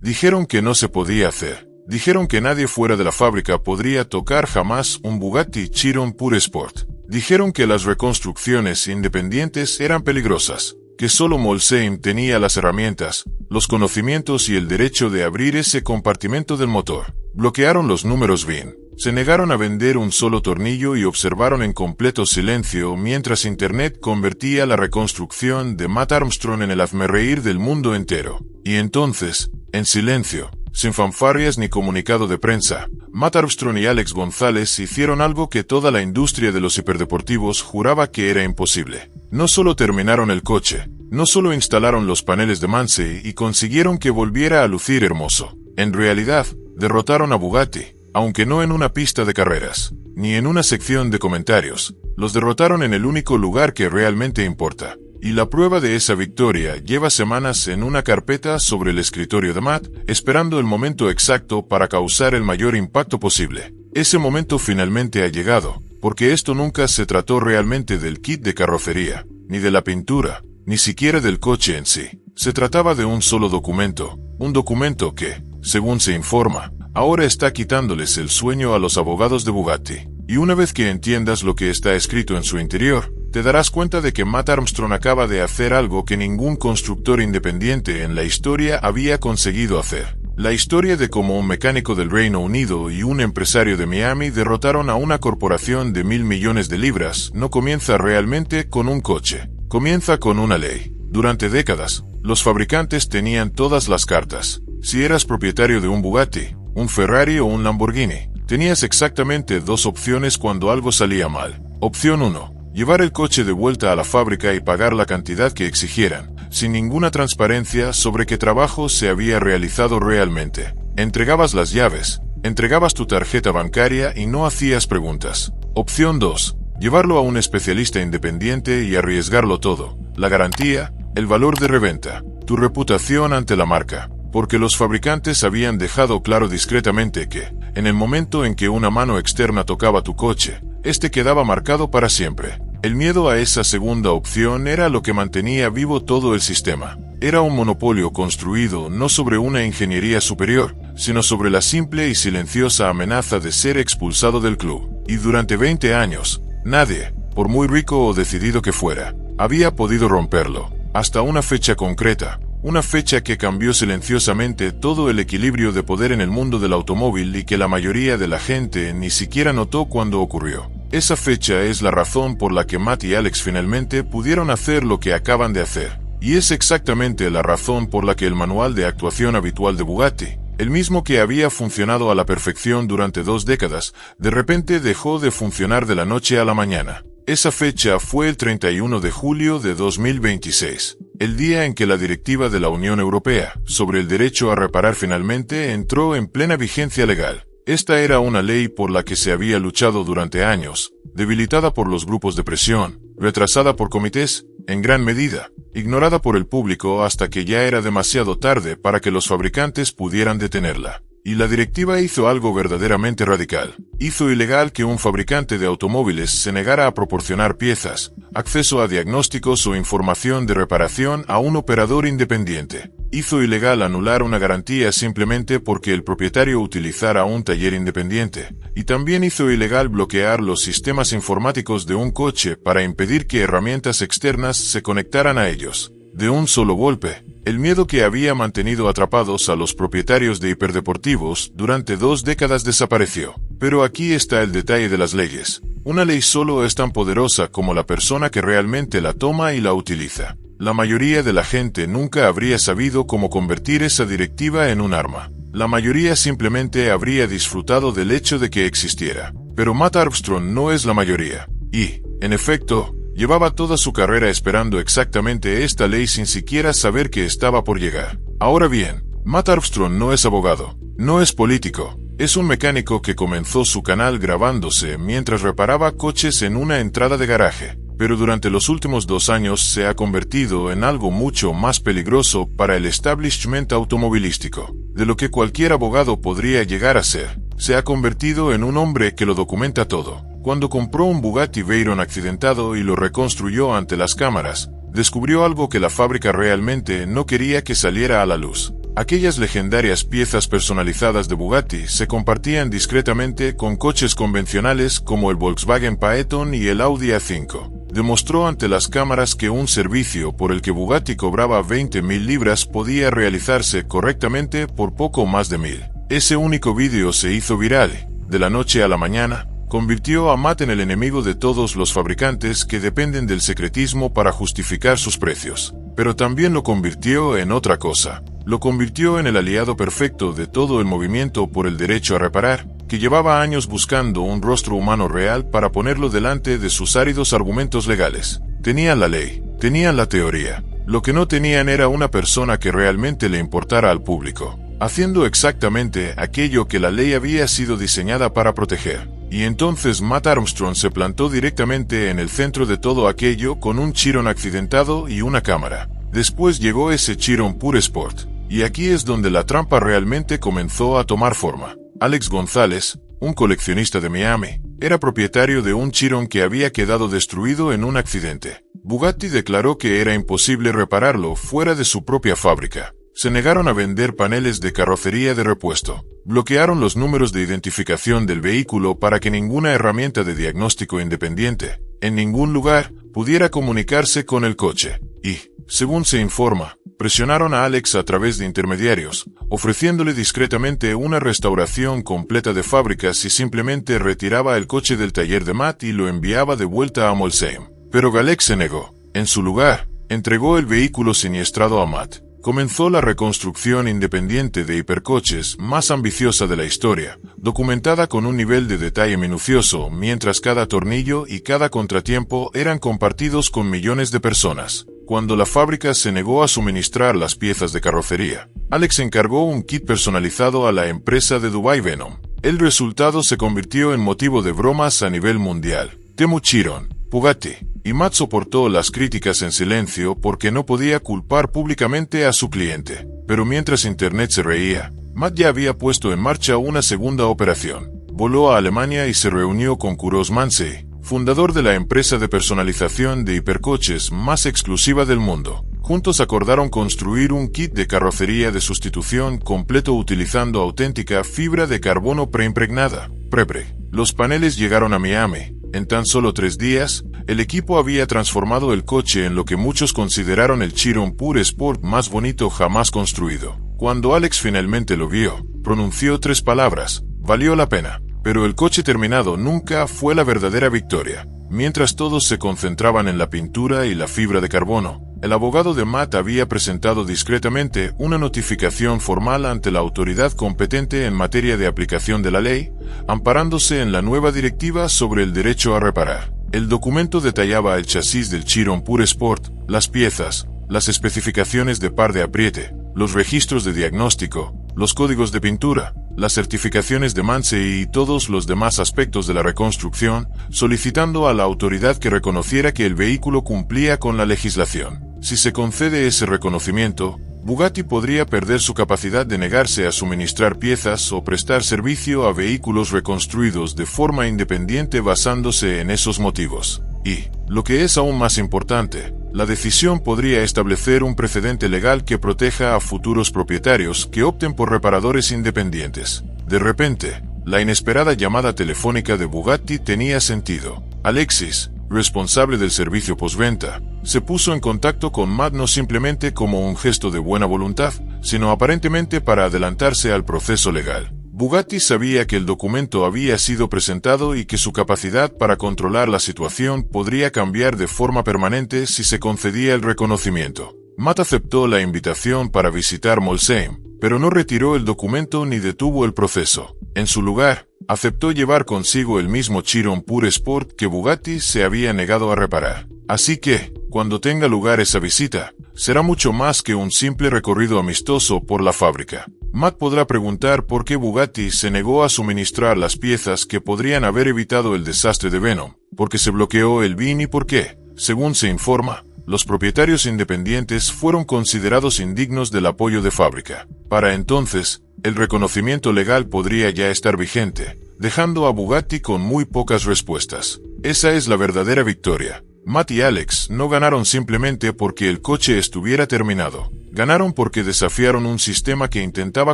Dijeron que no se podía hacer. Dijeron que nadie fuera de la fábrica podría tocar jamás un Bugatti Chiron Pure Sport. Dijeron que las reconstrucciones independientes eran peligrosas, que solo Molsheim tenía las herramientas, los conocimientos y el derecho de abrir ese compartimento del motor. Bloquearon los números BIN. Se negaron a vender un solo tornillo y observaron en completo silencio mientras Internet convertía la reconstrucción de Matt Armstrong en el hazmerreír del mundo entero. Y entonces, en silencio, sin fanfarrias ni comunicado de prensa, Matt Armstrong y Alex González hicieron algo que toda la industria de los hiperdeportivos juraba que era imposible. No solo terminaron el coche, no solo instalaron los paneles de Mansell y consiguieron que volviera a lucir hermoso. En realidad, derrotaron a Bugatti, aunque no en una pista de carreras, ni en una sección de comentarios. Los derrotaron en el único lugar que realmente importa. Y la prueba de esa victoria lleva semanas en una carpeta sobre el escritorio de Matt, esperando el momento exacto para causar el mayor impacto posible. Ese momento finalmente ha llegado, porque esto nunca se trató realmente del kit de carrocería, ni de la pintura, ni siquiera del coche en sí. Se trataba de un solo documento, un documento que, según se informa, ahora está quitándoles el sueño a los abogados de Bugatti. Y una vez que entiendas lo que está escrito en su interior, te darás cuenta de que Matt Armstrong acaba de hacer algo que ningún constructor independiente en la historia había conseguido hacer. La historia de cómo un mecánico del Reino Unido y un empresario de Miami derrotaron a una corporación de 1.000 millones de libras no comienza realmente con un coche. Comienza con una ley. Durante décadas, los fabricantes tenían todas las cartas. Si eras propietario de un Bugatti, un Ferrari o un Lamborghini, tenías exactamente dos opciones cuando algo salía mal. Opción 1. Llevar el coche de vuelta a la fábrica y pagar la cantidad que exigieran, sin ninguna transparencia sobre qué trabajo se había realizado realmente. Entregabas las llaves, entregabas tu tarjeta bancaria y no hacías preguntas. Opción 2. Llevarlo a un especialista independiente y arriesgarlo todo. La garantía, el valor de reventa, tu reputación ante la marca. Porque los fabricantes habían dejado claro discretamente que, en el momento en que una mano externa tocaba tu coche, este quedaba marcado para siempre. El miedo a esa segunda opción era lo que mantenía vivo todo el sistema. Era un monopolio construido no sobre una ingeniería superior, sino sobre la simple y silenciosa amenaza de ser expulsado del club. Y durante 20 años, nadie, por muy rico o decidido que fuera, había podido romperlo, hasta una fecha concreta. Una fecha que cambió silenciosamente todo el equilibrio de poder en el mundo del automóvil y que la mayoría de la gente ni siquiera notó cuando ocurrió. Esa fecha es la razón por la que Matt y Alex finalmente pudieron hacer lo que acaban de hacer. Y es exactamente la razón por la que el manual de actuación habitual de Bugatti, el mismo que había funcionado a la perfección durante 2 décadas, de repente dejó de funcionar de la noche a la mañana. Esa fecha fue el 31 de julio de 2026, el día en que la Directiva de la Unión Europea sobre el derecho a reparar finalmente entró en plena vigencia legal. Esta era una ley por la que se había luchado durante años, debilitada por los grupos de presión, retrasada por comités, en gran medida, ignorada por el público hasta que ya era demasiado tarde para que los fabricantes pudieran detenerla. Y la directiva hizo algo verdaderamente radical. Hizo ilegal que un fabricante de automóviles se negara a proporcionar piezas, acceso a diagnósticos o información de reparación a un operador independiente. Hizo ilegal anular una garantía simplemente porque el propietario utilizara un taller independiente. Y también hizo ilegal bloquear los sistemas informáticos de un coche para impedir que herramientas externas se conectaran a ellos. De un solo golpe, el miedo que había mantenido atrapados a los propietarios de hiperdeportivos durante 2 décadas desapareció. Pero aquí está el detalle de las leyes. Una ley solo es tan poderosa como la persona que realmente la toma y la utiliza. La mayoría de la gente nunca habría sabido cómo convertir esa directiva en un arma. La mayoría simplemente habría disfrutado del hecho de que existiera. Pero Matt Armstrong no es la mayoría. Y, en efecto, llevaba toda su carrera esperando exactamente esta ley sin siquiera saber que estaba por llegar. Ahora bien, Matt Armstrong no es abogado, no es político, es un mecánico que comenzó su canal grabándose mientras reparaba coches en una entrada de garaje, pero durante los últimos 2 años se ha convertido en algo mucho más peligroso para el establishment automovilístico, de lo que cualquier abogado podría llegar a ser. Se ha convertido en un hombre que lo documenta todo. Cuando compró un Bugatti Veyron accidentado y lo reconstruyó ante las cámaras, descubrió algo que la fábrica realmente no quería que saliera a la luz. Aquellas legendarias piezas personalizadas de Bugatti se compartían discretamente con coches convencionales como el Volkswagen Phaeton y el Audi A5. Demostró ante las cámaras que un servicio por el que Bugatti cobraba 20.000 libras podía realizarse correctamente por poco más de 1.000. Ese único vídeo se hizo viral. De la noche a la mañana, convirtió a Matt en el enemigo de todos los fabricantes que dependen del secretismo para justificar sus precios. Pero también lo convirtió en otra cosa. Lo convirtió en el aliado perfecto de todo el movimiento por el derecho a reparar, que llevaba años buscando un rostro humano real para ponerlo delante de sus áridos argumentos legales. Tenían la ley, tenían la teoría. Lo que no tenían era una persona que realmente le importara al público, haciendo exactamente aquello que la ley había sido diseñada para proteger. Y entonces Matt Armstrong se plantó directamente en el centro de todo aquello con un Chiron accidentado y una cámara. Después llegó ese Chiron Pure Sport, y aquí es donde la trampa realmente comenzó a tomar forma. Alex González, un coleccionista de Miami, era propietario de un Chiron que había quedado destruido en un accidente. Bugatti declaró que era imposible repararlo fuera de su propia fábrica. Se negaron a vender paneles de carrocería de repuesto. Bloquearon los números de identificación del vehículo para que ninguna herramienta de diagnóstico independiente, en ningún lugar, pudiera comunicarse con el coche. Y, según se informa, presionaron a Alex a través de intermediarios, ofreciéndole discretamente una restauración completa de fábrica si simplemente retiraba el coche del taller de Matt y lo enviaba de vuelta a Molsheim. Pero Alex se negó. En su lugar, entregó el vehículo siniestrado a Matt. Comenzó la reconstrucción independiente de hipercoches más ambiciosa de la historia, documentada con un nivel de detalle minucioso, mientras cada tornillo y cada contratiempo eran compartidos con millones de personas. Cuando la fábrica se negó a suministrar las piezas de carrocería, Alex encargó un kit personalizado a la empresa de Dubai Venom. El resultado se convirtió en motivo de bromas a nivel mundial. Temu Chiron, Bugatti, y Matt soportó las críticas en silencio porque no podía culpar públicamente a su cliente. Pero mientras Internet se reía, Matt ya había puesto en marcha una segunda operación. Voló a Alemania y se reunió con Kuros Mansey, fundador de la empresa de personalización de hipercoches más exclusiva del mundo. Juntos acordaron construir un kit de carrocería de sustitución completo utilizando auténtica fibra de carbono preimpregnada, PREPRE. Los paneles llegaron a Miami. En tan solo 3 días, el equipo había transformado el coche en lo que muchos consideraron el Chiron Pure Sport más bonito jamás construido. Cuando Alex finalmente lo vio, pronunció 3 palabras: valió la pena. Pero el coche terminado nunca fue la verdadera victoria. Mientras todos se concentraban en la pintura y la fibra de carbono, el abogado de Matt había presentado discretamente una notificación formal ante la autoridad competente en materia de aplicación de la ley, amparándose en la nueva directiva sobre el derecho a reparar. El documento detallaba el chasis del Chiron Pure Sport, las piezas, las especificaciones de par de apriete, los registros de diagnóstico, los códigos de pintura, las certificaciones de Mansey y todos los demás aspectos de la reconstrucción, solicitando a la autoridad que reconociera que el vehículo cumplía con la legislación. Si se concede ese reconocimiento, Bugatti podría perder su capacidad de negarse a suministrar piezas o prestar servicio a vehículos reconstruidos de forma independiente basándose en esos motivos. Y, lo que es aún más importante, la decisión podría establecer un precedente legal que proteja a futuros propietarios que opten por reparadores independientes. De repente, la inesperada llamada telefónica de Bugatti tenía sentido. Alexis, responsable del servicio postventa, se puso en contacto con Matt no simplemente como un gesto de buena voluntad, sino aparentemente para adelantarse al proceso legal. Bugatti sabía que el documento había sido presentado y que su capacidad para controlar la situación podría cambiar de forma permanente si se concedía el reconocimiento. Matt aceptó la invitación para visitar Molsheim, pero no retiró el documento ni detuvo el proceso. En su lugar, aceptó llevar consigo el mismo Chiron Pure Sport que Bugatti se había negado a reparar. Así que, cuando tenga lugar esa visita, será mucho más que un simple recorrido amistoso por la fábrica. Matt podrá preguntar por qué Bugatti se negó a suministrar las piezas que podrían haber evitado el desastre de Venom, por qué se bloqueó el BIN y por qué, según se informa, los propietarios independientes fueron considerados indignos del apoyo de fábrica. Para entonces, el reconocimiento legal podría ya estar vigente, dejando a Bugatti con muy pocas respuestas. Esa es la verdadera victoria. Matt y Alex no ganaron simplemente porque el coche estuviera terminado. Ganaron porque desafiaron un sistema que intentaba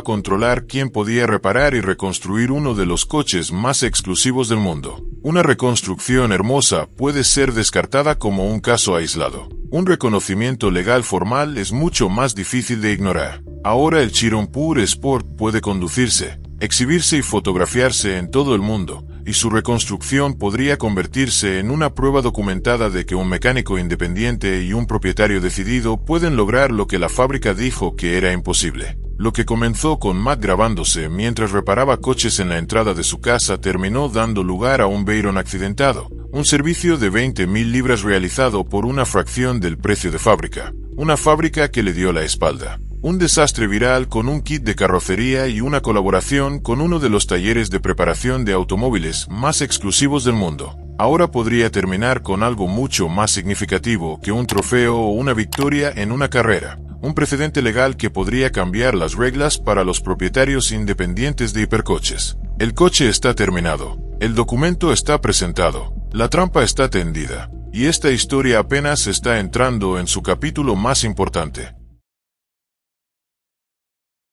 controlar quién podía reparar y reconstruir uno de los coches más exclusivos del mundo. Una reconstrucción hermosa puede ser descartada como un caso aislado. Un reconocimiento legal formal es mucho más difícil de ignorar. Ahora el Chiron Pure Sport puede conducirse, exhibirse y fotografiarse en todo el mundo, y su reconstrucción podría convertirse en una prueba documentada de que un mecánico independiente y un propietario decidido pueden lograr lo que la fábrica dijo que era imposible. Lo que comenzó con Matt grabándose mientras reparaba coches en la entrada de su casa terminó dando lugar a un Veyron accidentado, un servicio de 20.000 libras realizado por una fracción del precio de fábrica, una fábrica que le dio la espalda. Un desastre viral con un kit de carrocería y una colaboración con uno de los talleres de preparación de automóviles más exclusivos del mundo. Ahora podría terminar con algo mucho más significativo que un trofeo o una victoria en una carrera. Un precedente legal que podría cambiar las reglas para los propietarios independientes de hipercoches. El coche está terminado. El documento está presentado. La trampa está tendida. Y esta historia apenas está entrando en su capítulo más importante.